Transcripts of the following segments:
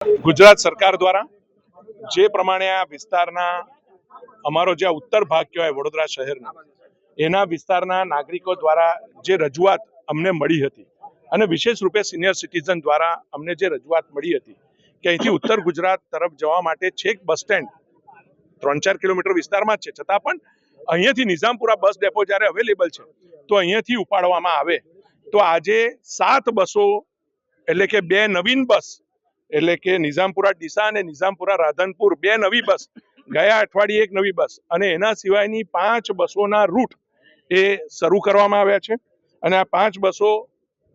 ગુજરાત સરકાર દ્વારા જે પ્રમાણે આ વિસ્તારના અમારો જે ઉત્તર ભાગ કહેવાય વડોદરા શહેરના એના વિસ્તારના નાગરિકો દ્વારા જે રજૂઆત અમને મળી હતી અને વિશેષ રૂપે સિનિયર સિટીઝન દ્વારા અમને જે રજૂઆત મળી હતી કે અહીંથી ઉત્તર ગુજરાત તરફ જવા માટે છેક બસ સ્ટેન્ડ 3-4 કિલોમીટર વિસ્તારમાં જ છે, છતાં પણ અહીંયાથી નિઝામપુરા બસ ડેપો જ્યારે અવેલેબલ છે તો અહીંયાથી ઉપાડવામાં આવે તો આજે 7 બસો એટલે કે 2 નવીન બસ એટલે કે નિઝામપુરા ડીસા અને નિઝામપુરા રાધનપુર 2 નવી બસ, ગયા અઠવાડિયે 1 નવી બસ અને એના સિવાયની 5 બસોના રૂટ એ શરૂ કરવામાં આવ્યા છે અને આ 5 બસો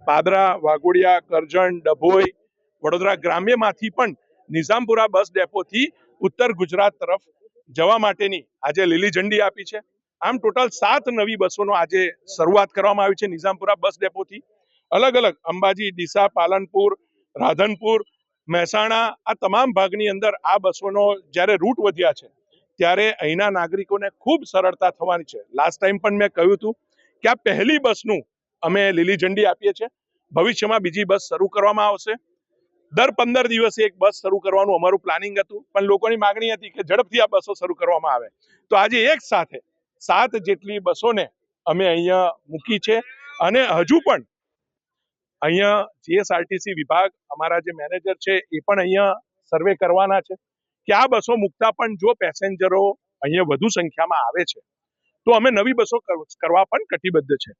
પાદરા, વાઘોડિયા, કરજણ, ડભોઈ, વડોદરા ગ્રામ્યમાંથી પણ નિઝામપુરા બસ ડેપોથી ઉત્તર ગુજરાત તરફ જવા માટેની આજે લીલી ઝંડી આપી છે. આમ ટોટલ 7 નવી બસોનો આજે શરૂઆત કરવામાં આવી છે નિઝામપુરા બસ ડેપોથી. અલગ અલગ અંબાજી, ડીસા, પાલનપુર, રાધનપુર, મહેસાણા આ તમામ ભાગની અંદર આ બસોનો જ્યારે રૂટ વધ્યા છે ત્યારે અહીંના નાગરિકોને ખૂબ સરળતા થવાની છે. લાસ્ટ ટાઈમ પણ મેં કહ્યું હતું કે આ પહેલી બસનું અમે લીલી ઝંડી આપીએ છીએ. ભવિષ્યમાં બીજી બસ શરૂ કરવામાં આવશે. દર 15 દિવસે એક બસ શરૂ કરવાનું અમારું પ્લાનિંગ હતું, પણ લોકોની માંગણી હતી કે ઝડપથી આ બસો શરૂ કરવામાં આવે. તો આજે એક સાથે 7 જેટલી બસોને અમે અહીંયા મૂકી છે અને હજુ પણ અહીંયા જીએસઆરટીસી વિભાગ અમારા જે મેનેજર છે એ પણ અહીંયા સર્વે કરવાના છે કે આ બસો મૂકતા પણ જો પેસેન્જરો અહીંયા વધુ સંખ્યામાં આવે છે તો અમે નવી બસો કરવા પણ કટિબદ્ધ છે.